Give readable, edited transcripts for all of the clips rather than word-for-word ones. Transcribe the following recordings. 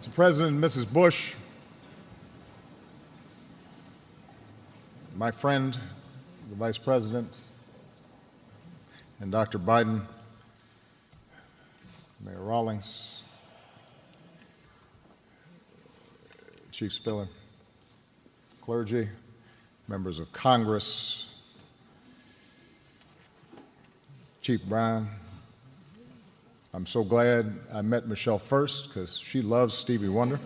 To President and Mrs. Bush, my friend, the Vice President, and Dr. Biden, Mayor Rawlings, Chief Spiller, clergy, members of Congress, Chief Brown. I'm so glad I met Michelle first because she loves Stevie Wonder.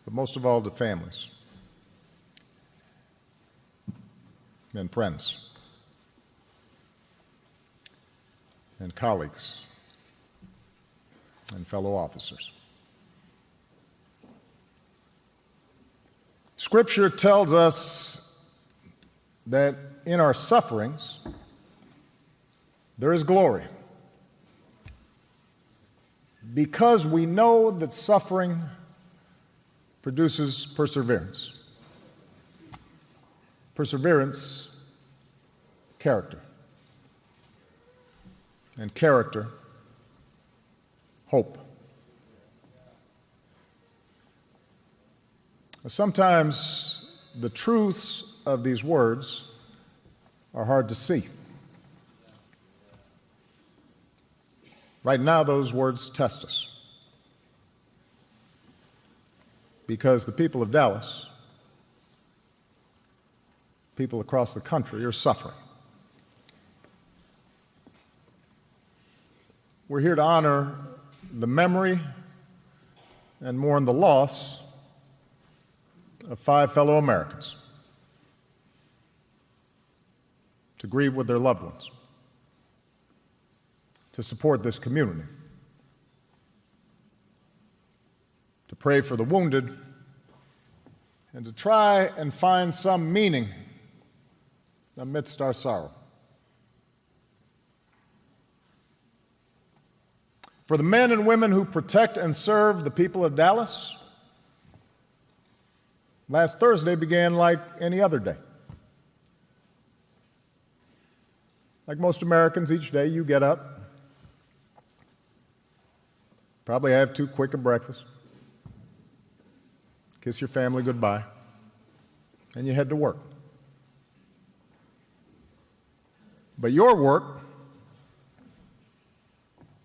But most of all, to families and friends and colleagues and fellow officers. Scripture tells us that in our sufferings there is glory, because we know that suffering produces perseverance. Perseverance, character. And character, hope. Sometimes the truths of these words are hard to see. Right now, those words test us, because the people of Dallas, people across the country, are suffering. We're here to honor the memory and mourn the loss of 5 fellow Americans, to grieve with their loved ones, to support this community, to pray for the wounded, and to try and find some meaning amidst our sorrow. For the men and women who protect and serve the people of Dallas, last Thursday began like any other day. Like most Americans, each day you get up, probably have too quick a breakfast, kiss your family goodbye, and you head to work. But your work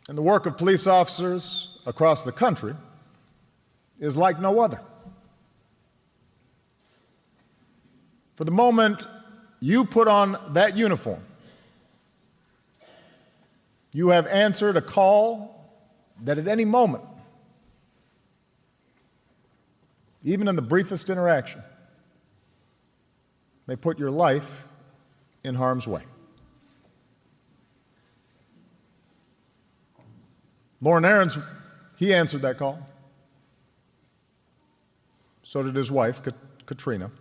and the work of police officers across the country is like no other. For the moment you put on that uniform, you have answered a call that at any moment, even in the briefest interaction, may put your life in harm's way. Loren Aarons, he answered that call. So did his wife, Katrina.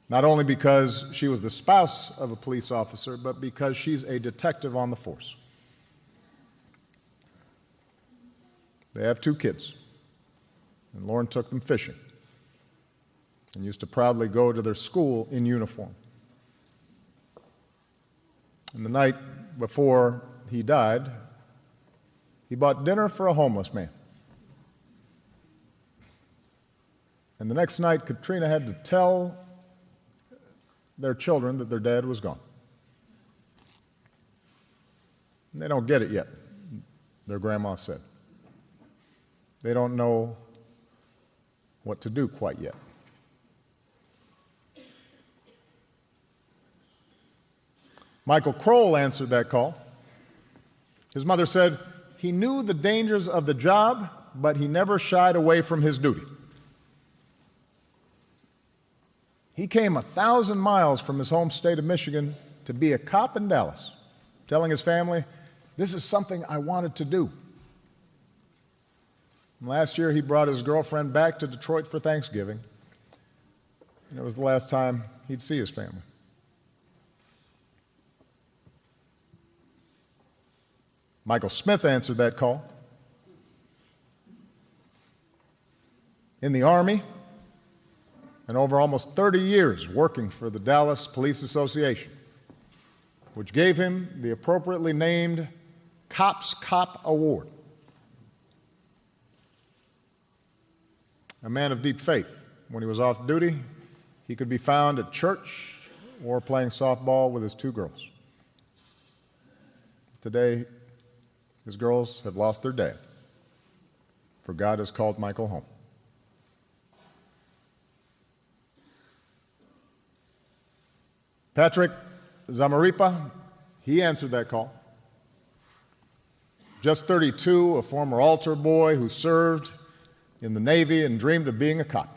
Not only because she was the spouse of a police officer, but because she's a detective on the force. They have 2 kids, and Loren took them fishing and used to proudly go to their school in uniform. And the night before he died, he bought dinner for a homeless man. And the next night, Katrina had to tell their children that their dad was gone. And they don't get it yet, their grandma said. They don't know what to do quite yet. Michael Kroll answered that call. His mother said he knew the dangers of the job, but he never shied away from his duty. He came 1,000 miles from his home state of Michigan to be a cop in Dallas, telling his family, "This is something I wanted to do." And last year, he brought his girlfriend back to Detroit for Thanksgiving. and it was the last time he'd see his family. Michael Smith answered that call. In the Army, and over almost 30 years working for the Dallas Police Association, which gave him the appropriately named Cops Cop Award. A man of deep faith. When he was off duty, he could be found at church or playing softball with his two girls. Today, his girls have lost their dad, for God has called Michael home. Patrick Zamarripa, he answered that call. Just 32, a former altar boy who served in the Navy and dreamed of being a cop.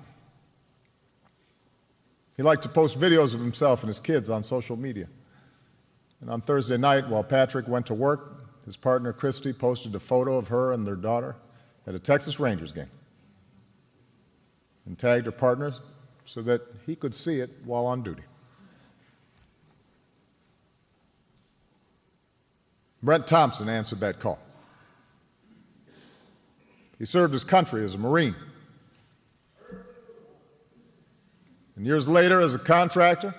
He liked to post videos of himself and his kids on social media. And on Thursday night, while Patrick went to work, his partner Christy posted a photo of her and their daughter at a Texas Rangers game and tagged her partner so that he could see it while on duty. Brent Thompson answered that call. He served his country as a Marine. And years later, as a contractor,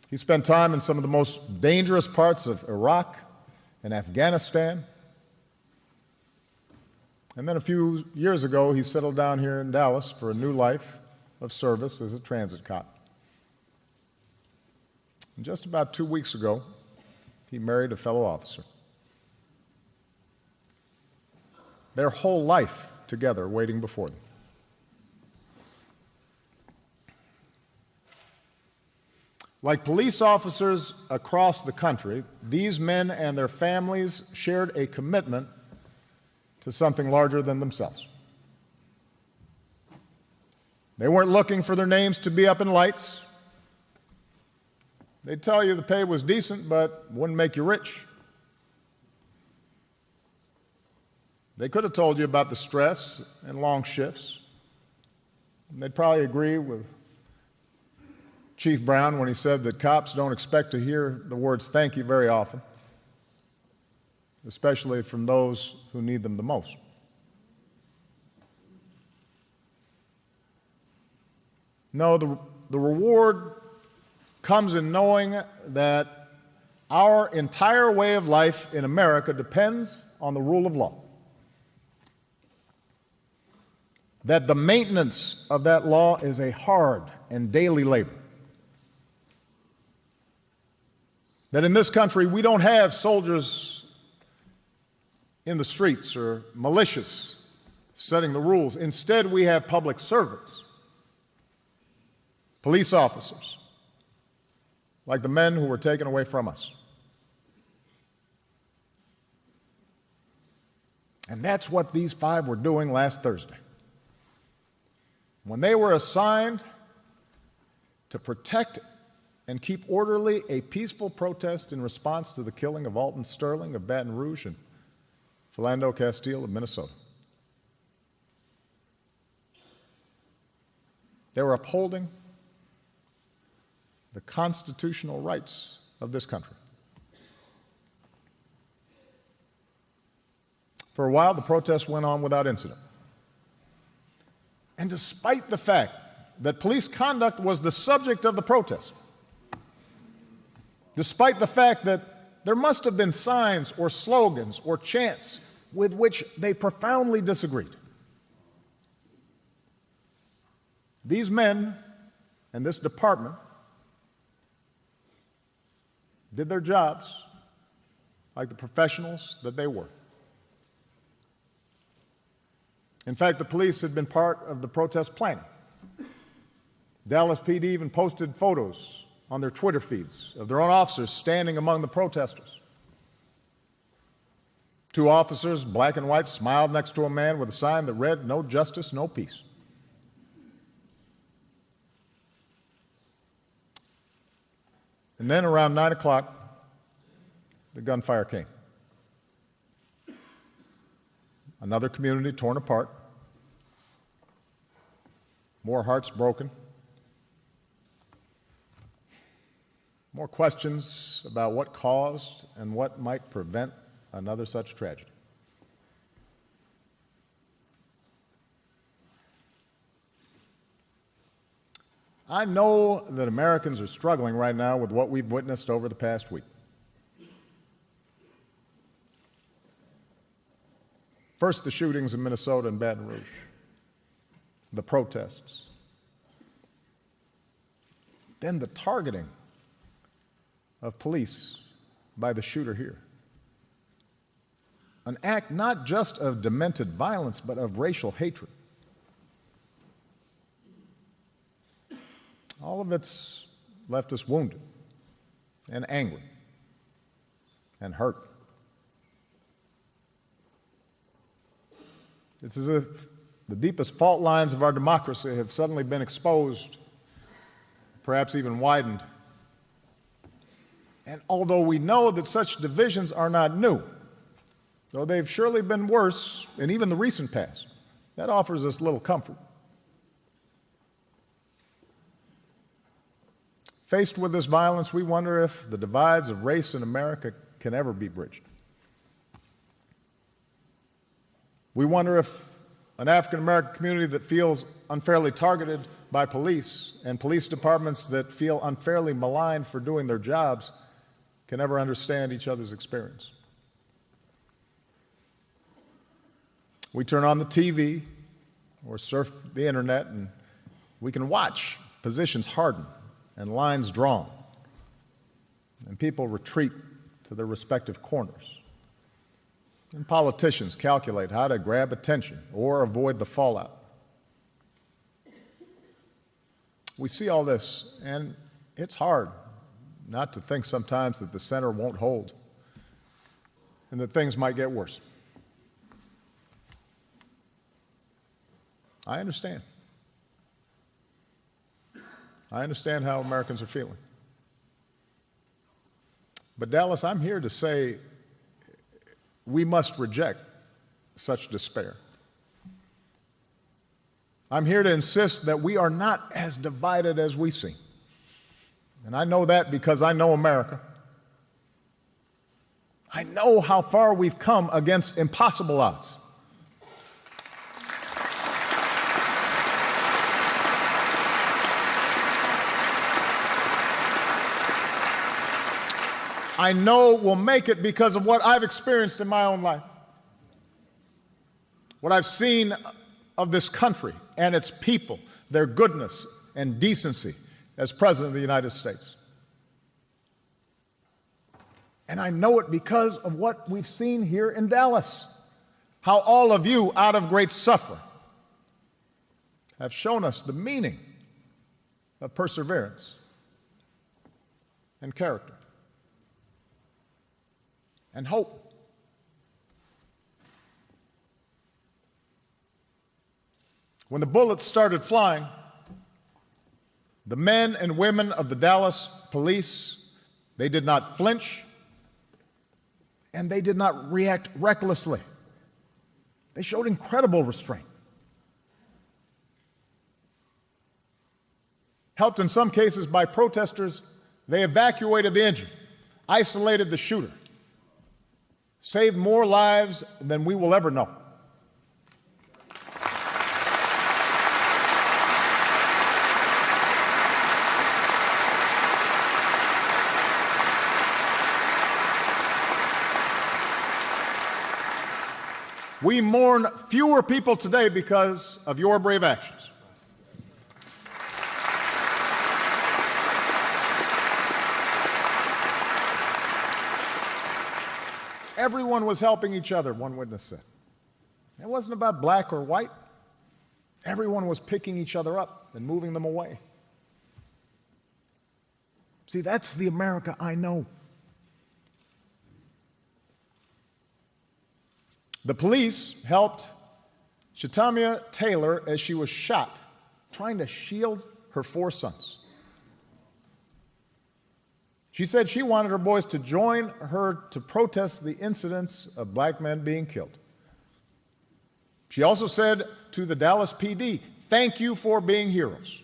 he spent time in some of the most dangerous parts of Iraq and Afghanistan. And then a few years ago, he settled down here in Dallas for a new life of service as a transit cop. And just about 2 weeks ago, he married a fellow officer. Their whole life together waiting before them. Like police officers across the country, these men and their families shared a commitment to something larger than themselves. They weren't looking for their names to be up in lights. They'd tell you the pay was decent, but wouldn't make you rich. They could have told you about the stress and long shifts. And they'd probably agree with Chief Brown when he said that cops don't expect to hear the words thank you very often, especially from those who need them the most. No, the reward comes in knowing that our entire way of life in America depends on the rule of law. That the maintenance of that law is a hard and daily labor. That in this country we don't have soldiers in the streets or militias setting the rules. Instead, we have public servants, police officers, like the men who were taken away from us. And that's what these 5 were doing last Thursday. When they were assigned to protect and keep orderly a peaceful protest in response to the killing of Alton Sterling of Baton Rouge and Philando Castile of Minnesota. They were upholding the constitutional rights of this country. For a while, the protests went on without incident. And despite the fact that police conduct was the subject of the protest, despite the fact that there must have been signs or slogans or chants with which they profoundly disagreed, these men and this department did their jobs like the professionals that they were. In fact, the police had been part of the protest planning. Dallas PD even posted photos on their Twitter feeds of their own officers standing among the protesters. 2 officers, black and white, smiled next to a man with a sign that read, "No justice, no peace." And then around 9 o'clock, the gunfire came. Another community torn apart, more hearts broken, more questions about what caused and what might prevent another such tragedy. I know that Americans are struggling right now with what we've witnessed over the past week. First, the shootings in Minnesota and Baton Rouge, the protests, then the targeting of police by the shooter here. An act not just of demented violence, but of racial hatred. All of it's left us wounded and angry and hurt. It's as if the deepest fault lines of our democracy have suddenly been exposed, perhaps even widened. And although we know that such divisions are not new, though they've surely been worse in even the recent past, that offers us little comfort. Faced with this violence, we wonder if the divides of race in America can ever be bridged. We wonder if an African American community that feels unfairly targeted by police and police departments that feel unfairly maligned for doing their jobs can ever understand each other's experience. We turn on the TV or surf the internet and we can watch positions harden and lines drawn, and people retreat to their respective corners. And politicians calculate how to grab attention or avoid the fallout. We see all this, and it's hard not to think sometimes that the center won't hold and that things might get worse. I understand. I understand how Americans are feeling. But Dallas, I'm here to say we must reject such despair. I'm here to insist that we are not as divided as we seem. And I know that because I know America. I know how far we've come against impossible odds. I know we'll make it because of what I've experienced in my own life, what I've seen of this country and its people, their goodness and decency as President of the United States. And I know it because of what we've seen here in Dallas, how all of you, out of great suffering, have shown us the meaning of perseverance and character and hope. When the bullets started flying, the men and women of the Dallas police, they did not flinch and they did not react recklessly. They showed incredible restraint. Helped in some cases by protesters, they evacuated the injured, isolated the shooter, saved more lives than we will ever know. We mourn fewer people today because of your brave actions. Everyone was helping each other, one witness said. It wasn't about black or white. Everyone was picking each other up and moving them away. See, that's the America I know. The police helped Shetamia Taylor as she was shot, trying to shield her 4 sons. She said she wanted her boys to join her to protest the incidents of black men being killed. She also said to the Dallas PD, "Thank you for being heroes."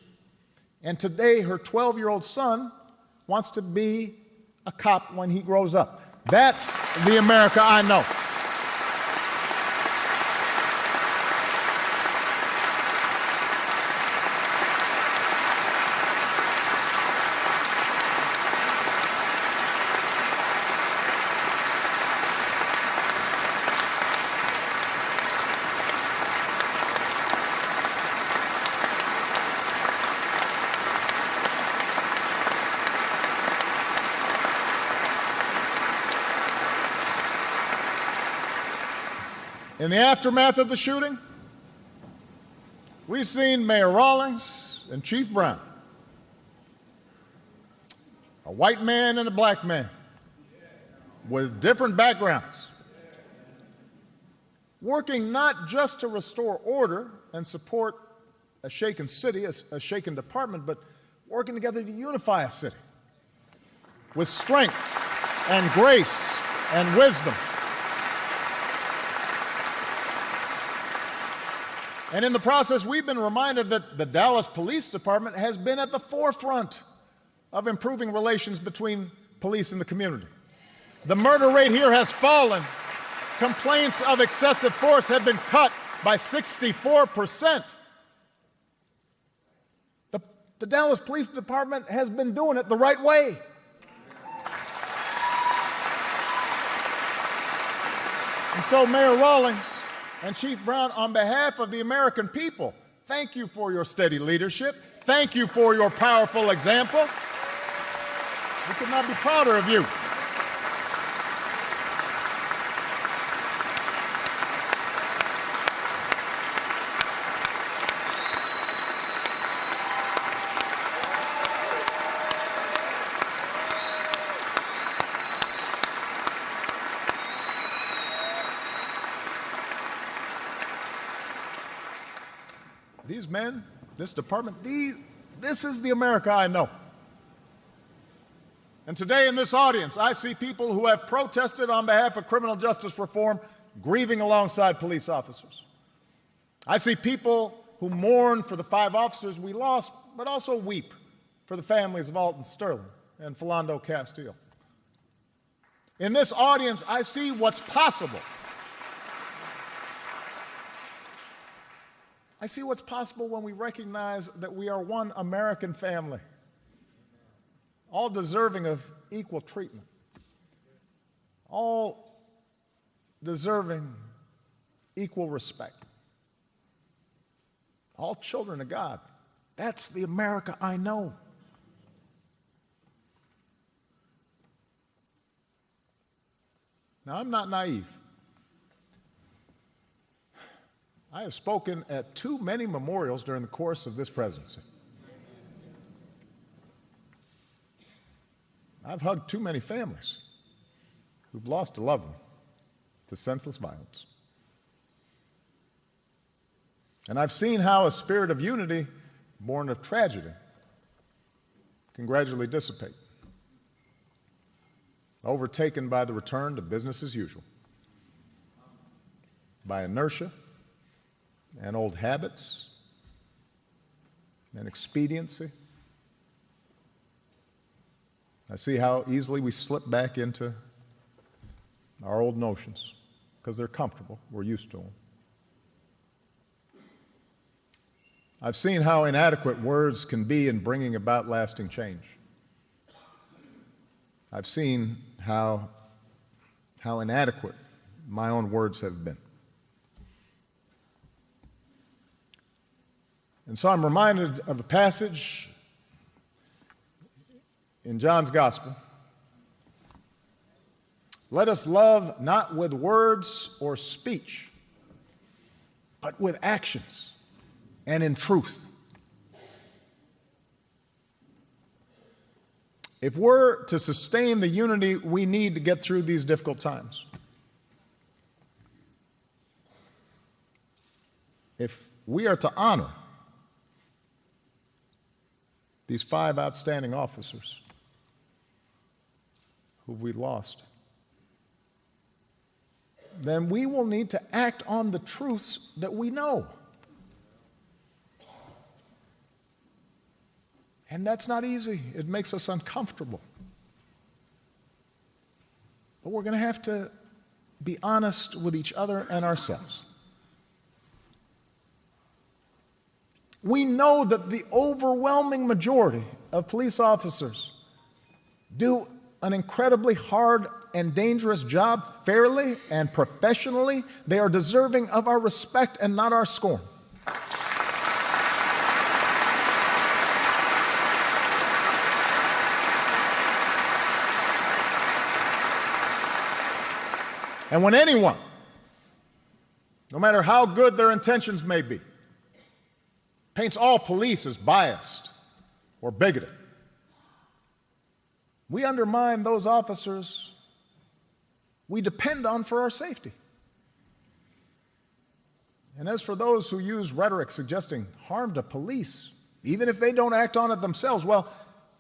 And today, her 12-year-old son wants to be a cop when he grows up. That's the America I know. In the aftermath of the shooting, we've seen Mayor Rawlings and Chief Brown, a white man and a black man with different backgrounds, working not just to restore order and support a shaken city, a shaken department, but working together to unify a city with strength and grace and wisdom. And in the process, we've been reminded that the Dallas Police Department has been at the forefront of improving relations between police and the community. The murder rate here has fallen. Complaints of excessive force have been cut by 64%. The Dallas Police Department has been doing it the right way. And so, Mayor Rawlings and Chief Brown, on behalf of the American people, thank you for your steady leadership. Thank you for your powerful example. We could not be prouder of you. These men, this department, this is the America I know. And today in this audience, I see people who have protested on behalf of criminal justice reform, grieving alongside police officers. I see people who mourn for the 5 officers we lost, but also weep for the families of Alton Sterling and Philando Castile. In this audience, I see what's possible. I see what's possible when we recognize that we are one American family, all deserving of equal treatment, all deserving equal respect, all children of God. That's the America I know. Now, I'm not naive. I have spoken at too many memorials during the course of this presidency. I've hugged too many families who've lost a loved one to senseless violence. And I've seen how a spirit of unity born of tragedy can gradually dissipate, overtaken by the return to business as usual, by inertia and old habits and expediency. I see how easily we slip back into our old notions because they're comfortable, we're used to them. I've seen how inadequate words can be in bringing about lasting change. I've seen how inadequate my own words have been. And so I'm reminded of a passage in John's Gospel. Let us love not with words or speech, but with actions and in truth. If we're to sustain the unity we need to get through these difficult times, if we are to honor these 5 outstanding officers who we lost, then we will need to act on the truths that we know. And that's not easy. It makes us uncomfortable. But we're going to have to be honest with each other and ourselves. We know that the overwhelming majority of police officers do an incredibly hard and dangerous job fairly and professionally. They are deserving of our respect and not our scorn. And when anyone, no matter how good their intentions may be, paints all police as biased or bigoted, we undermine those officers we depend on for our safety. And as for those who use rhetoric suggesting harm to police, even if they don't act on it themselves, well,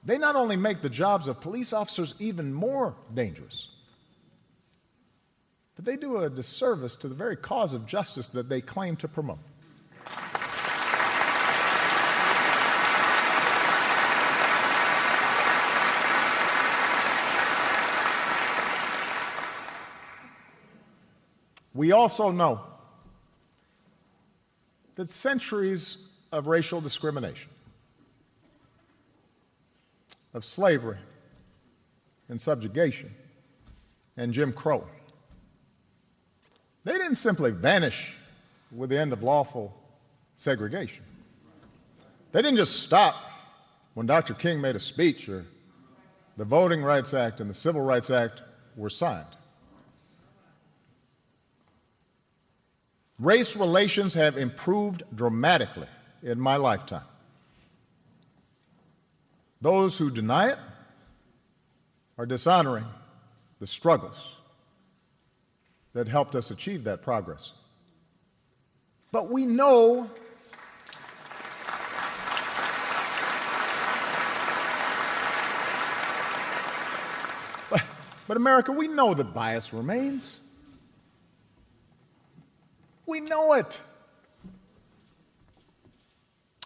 they not only make the jobs of police officers even more dangerous, but they do a disservice to the very cause of justice that they claim to promote. We also know that centuries of racial discrimination, of slavery and subjugation and Jim Crow, they didn't simply vanish with the end of lawful segregation. They didn't just stop when Dr. King made a speech or the Voting Rights Act and the Civil Rights Act were signed. Race relations have improved dramatically in my lifetime. Those who deny it are dishonoring the struggles that helped us achieve that progress. But we know but America, we know that bias remains. We know it.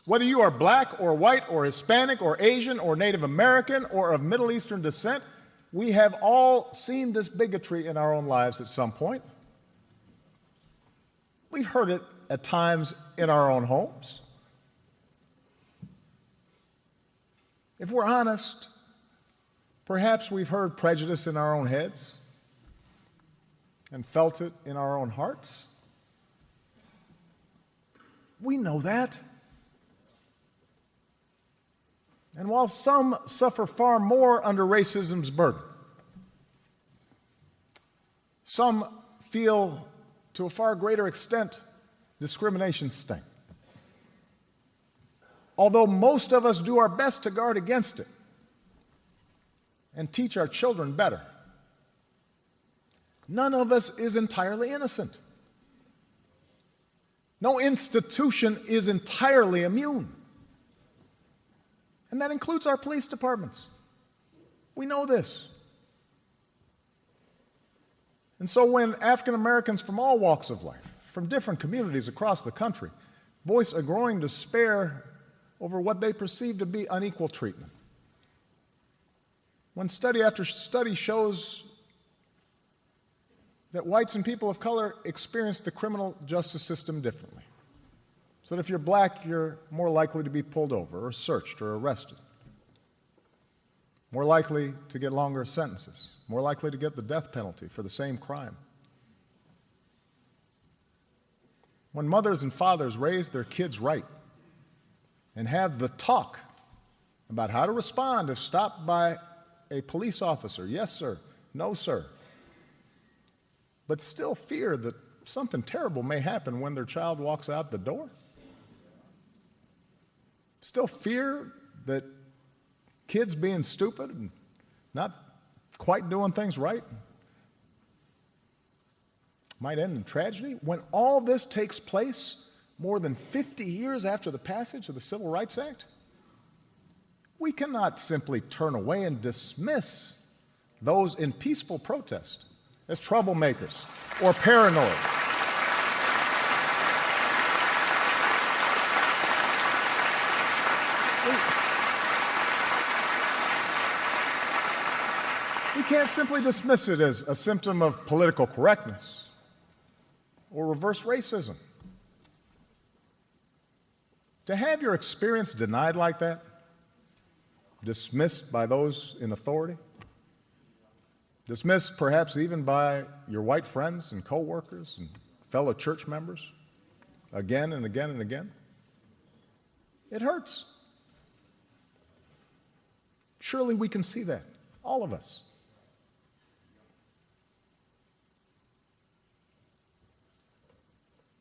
Whether you are black or white or Hispanic or Asian or Native American or of Middle Eastern descent, we have all seen this bigotry in our own lives at some point. We've heard it at times in our own homes. If we're honest, perhaps we've heard prejudice in our own heads and felt it in our own hearts. We know that. And while some suffer far more under racism's burden, some feel to a far greater extent discrimination's sting. Although most of us do our best to guard against it and teach our children better, none of us is entirely innocent. No institution is entirely immune. And that includes our police departments. We know this. And so when African Americans from all walks of life, from different communities across the country, voice a growing despair over what they perceive to be unequal treatment, when study after study shows that whites and people of color experience the criminal justice system differently, so that if you're black, you're more likely to be pulled over or searched or arrested, more likely to get longer sentences, more likely to get the death penalty for the same crime. When mothers and fathers raise their kids right and have the talk about how to respond if stopped by a police officer, yes, sir, no, sir, but still fear that something terrible may happen when their child walks out the door, still fear that kids being stupid and not quite doing things right might end in tragedy. When all this takes place more than 50 years after the passage of the Civil Rights Act, we cannot simply turn away and dismiss those in peaceful protest as troublemakers or paranoid. We can't simply dismiss it as a symptom of political correctness or reverse racism. To have your experience denied like that, dismissed by those in authority, dismissed perhaps even by your white friends and coworkers and fellow church members, again and again and again, it hurts. Surely we can see that, all of us.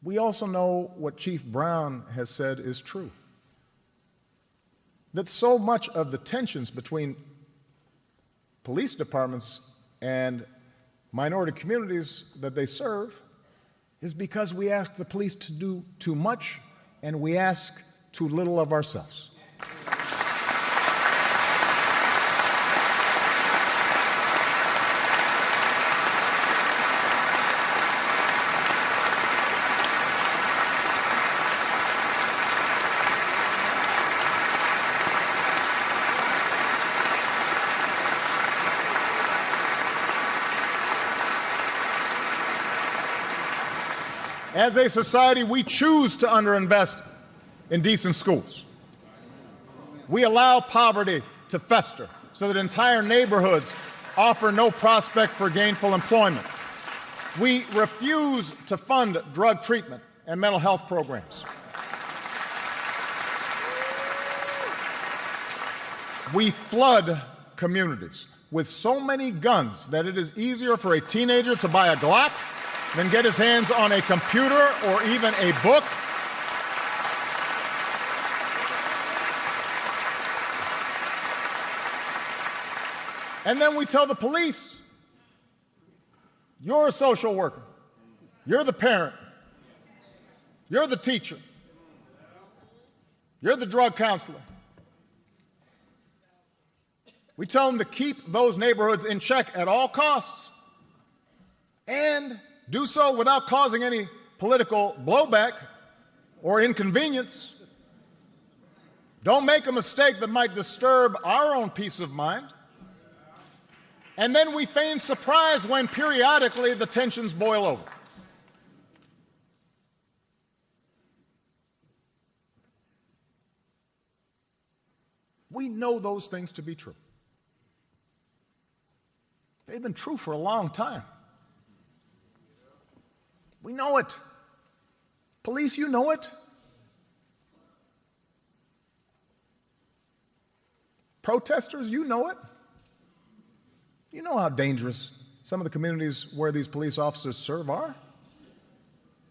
We also know what Chief Brown has said is true, that so much of the tensions between police departments and minority communities that they serve is because we ask the police to do too much and we ask too little of ourselves. As a society, we choose to underinvest in decent schools. We allow poverty to fester so that entire neighborhoods offer no prospect for gainful employment. We refuse to fund drug treatment and mental health programs. We flood communities with so many guns that it is easier for a teenager to buy a Glock than get his hands on a computer or even a book. And then we tell the police, you're a social worker, you're the parent, you're the teacher, you're the drug counselor. We tell them to keep those neighborhoods in check at all costs and do so without causing any political blowback or inconvenience. Don't make a mistake that might disturb our own peace of mind. And then we feign surprise when periodically the tensions boil over. We know those things to be true. They've been true for a long time. We know it. Police, you know it. Protesters, you know it. You know how dangerous some of the communities where these police officers serve are.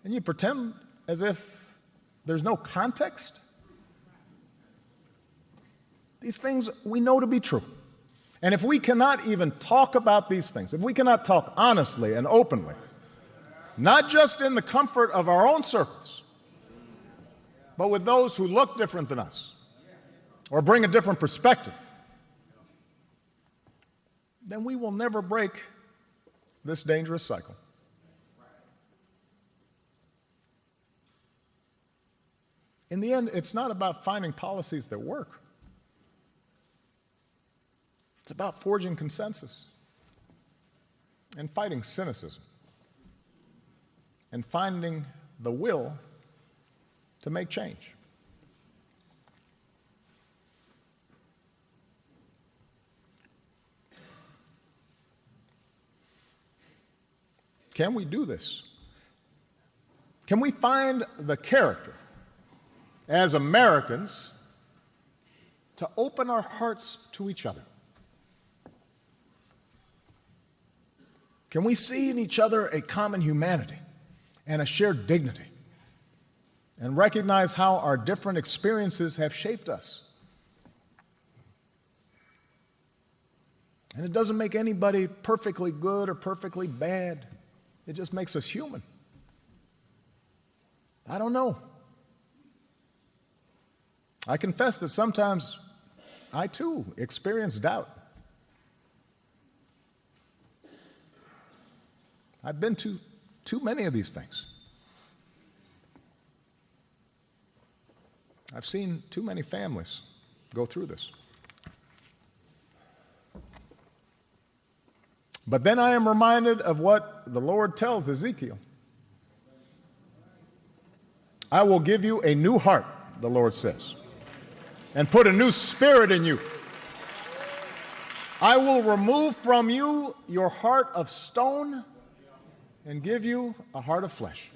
And you pretend as if there's no context. These things we know to be true. And if we cannot even talk about these things, if we cannot talk honestly and openly, not just in the comfort of our own circles, but with those who look different than us or bring a different perspective, then we will never break this dangerous cycle. In the end, it's not about finding policies that work. It's about forging consensus and fighting cynicism and finding the will to make change. Can we do this? Can we find the character as Americans to open our hearts to each other? Can we see in each other a common humanity and a shared dignity and recognize how our different experiences have shaped us? And it doesn't make anybody perfectly good or perfectly bad. It just makes us human. I don't know. I confess that sometimes I too experience doubt. I've been to too many of these things. I've seen too many families go through this. But then I am reminded of what the Lord tells Ezekiel. I will give you a new heart, the Lord says, and put a new spirit in you. I will remove from you your heart of stone and give you a heart of flesh.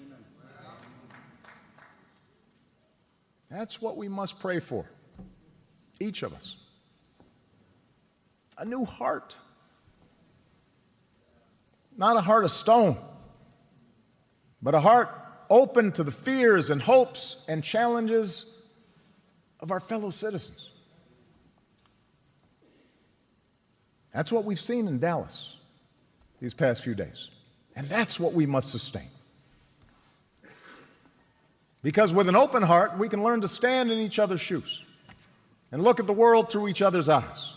That's what we must pray for, each of us. A new heart. Not a heart of stone, but a heart open to the fears and hopes and challenges of our fellow citizens. That's what we've seen in Dallas these past few days. And that's what we must sustain. Because with an open heart, we can learn to stand in each other's shoes and look at the world through each other's eyes.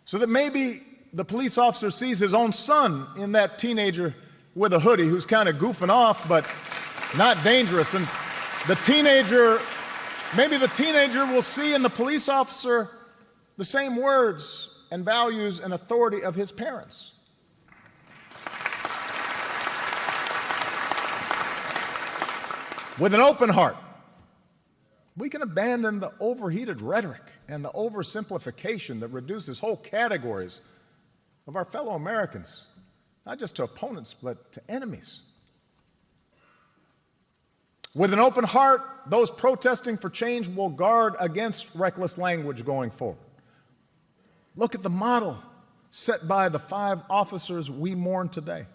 So that maybe the police officer sees his own son in that teenager with a hoodie who's kind of goofing off, but not dangerous. And maybe the teenager will see in the police officer the same words and values and authority of his parents. With an open heart, we can abandon the overheated rhetoric and the oversimplification that reduces whole categories of our fellow Americans, not just to opponents, but to enemies. With an open heart, those protesting for change will guard against reckless language going forward. Look at the model set by the 5 officers we mourn today.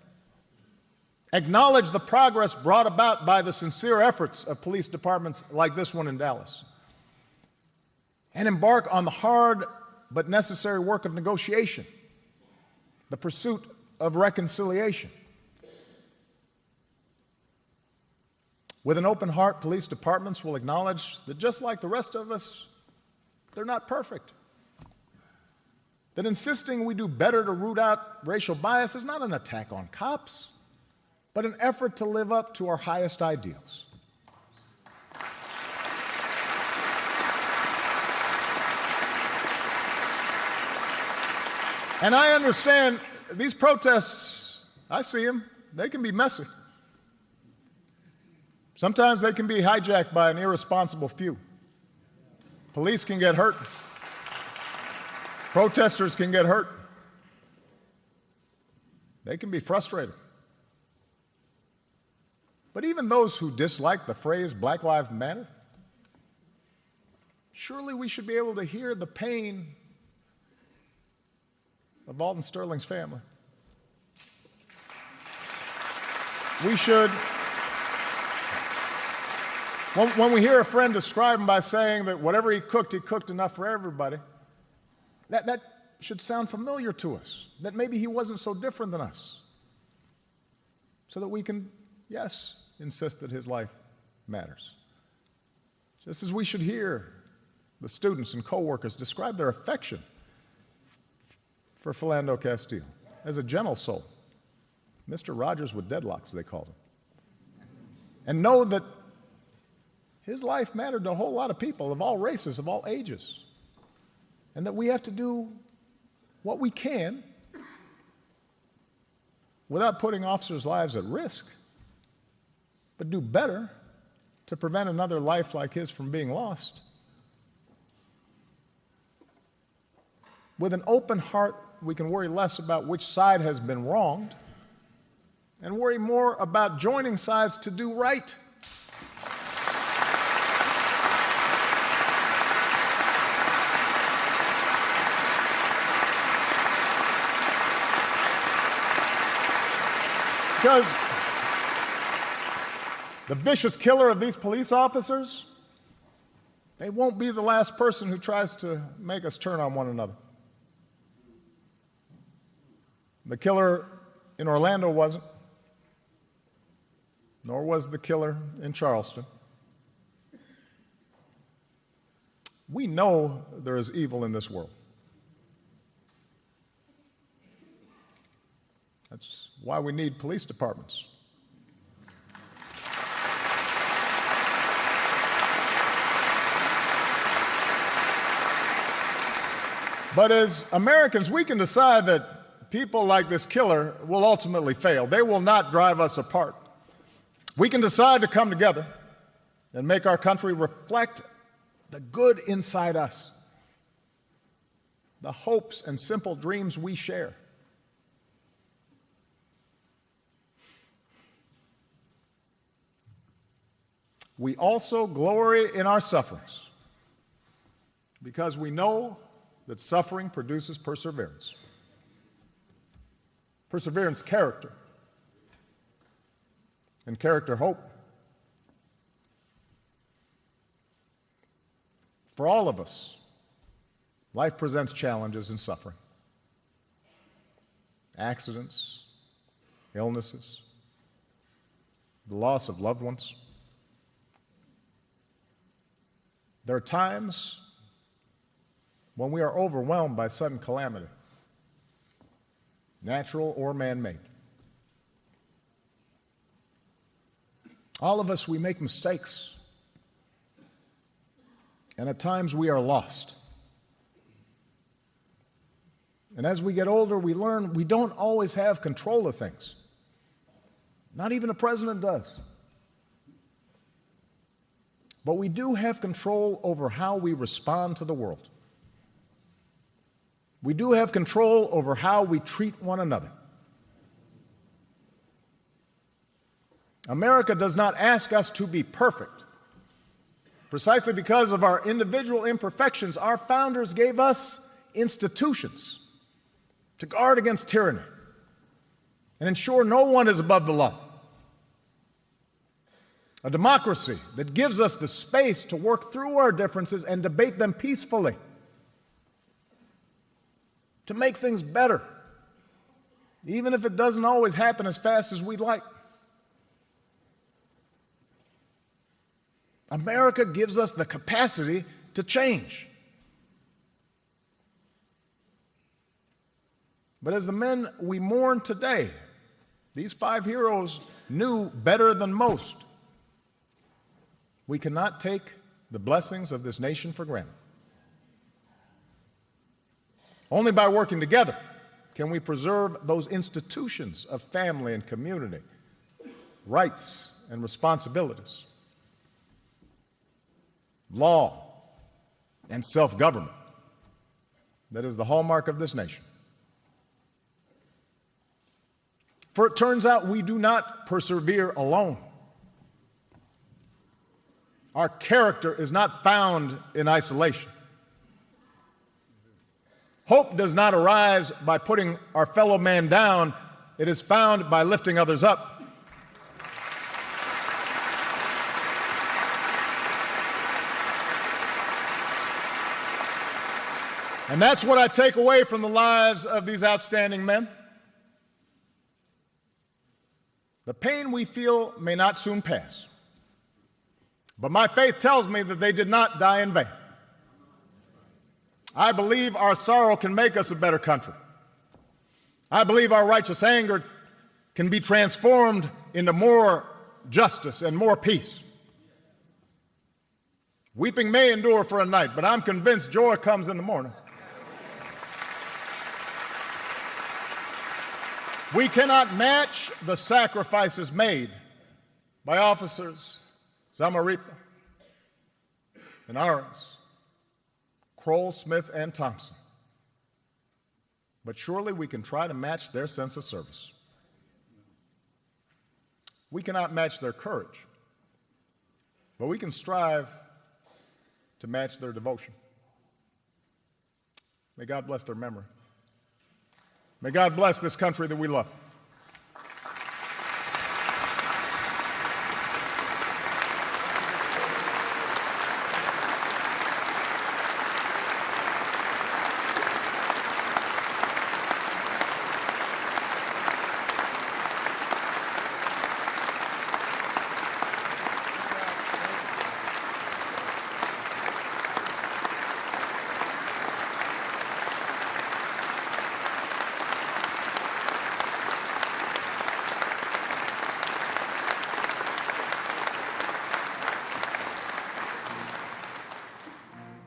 Acknowledge the progress brought about by the sincere efforts of police departments like this one in Dallas. And embark on the hard but necessary work of negotiation, the pursuit of reconciliation. With an open heart, police departments will acknowledge that just like the rest of us, they're not perfect. That insisting we do better to root out racial bias is not an attack on cops, but an effort to live up to our highest ideals. And I understand these protests, I see them, they can be messy. Sometimes they can be hijacked by an irresponsible few. Police can get hurt. Protesters can get hurt. They can be frustrated. But even those who dislike the phrase Black Lives Matter, surely we should be able to hear the pain of Alton Sterling's family. We should, when we hear a friend describe him by saying that whatever he cooked enough for everybody, that should sound familiar to us, that maybe he wasn't so different than us, so that we can, yes, insist that his life matters. Just as we should hear the students and co-workers describe their affection for Philando Castile as a gentle soul, Mr. Rogers with deadlocks, they called him, and know that his life mattered to a whole lot of people of all races, of all ages, and that we have to do what we can without putting officers' lives at risk, but do better to prevent another life like his from being lost. With an open heart, we can worry less about which side has been wronged and worry more about joining sides to do right. Because the vicious killer of these police officers, they won't be the last person who tries to make us turn on one another. The killer in Orlando wasn't, nor was the killer in Charleston. We know there is evil in this world. That's why we need police departments. But as Americans, we can decide that people like this killer will ultimately fail. They will not drive us apart. We can decide to come together and make our country reflect the good inside us, the hopes and simple dreams we share. We also glory in our sufferings because we know that suffering produces perseverance. Perseverance, character, and character, hope. For all of us, life presents challenges and suffering. Accidents, illnesses, the loss of loved ones. There are times when we are overwhelmed by sudden calamity, natural or man-made. All of us, we make mistakes. And at times we are lost. And as we get older, we learn we don't always have control of things. Not even a president does. But we do have control over how we respond to the world. We do have control over how we treat one another. America does not ask us to be perfect. Precisely because of our individual imperfections, our founders gave us institutions to guard against tyranny and ensure no one is above the law. A democracy that gives us the space to work through our differences and debate them peacefully, to make things better, even if it doesn't always happen as fast as we'd like. America gives us the capacity to change. But as the men we mourn today, these 5 heroes knew better than most. We cannot take the blessings of this nation for granted. Only by working together can we preserve those institutions of family and community, rights and responsibilities, law and self-government that is the hallmark of this nation. For it turns out we do not persevere alone. Our character is not found in isolation. Hope does not arise by putting our fellow man down. It is found by lifting others up. And that's what I take away from the lives of these outstanding men. The pain we feel may not soon pass, but my faith tells me that they did not die in vain. I believe our sorrow can make us a better country. I believe our righteous anger can be transformed into more justice and more peace. Weeping may endure for a night, but I'm convinced joy comes in the morning. We cannot match the sacrifices made by officers Zamarripa and Arens, Kroll, Smith, and Thompson. But surely we can try to match their sense of service. We cannot match their courage, but we can strive to match their devotion. May God bless their memory. May God bless this country that we love.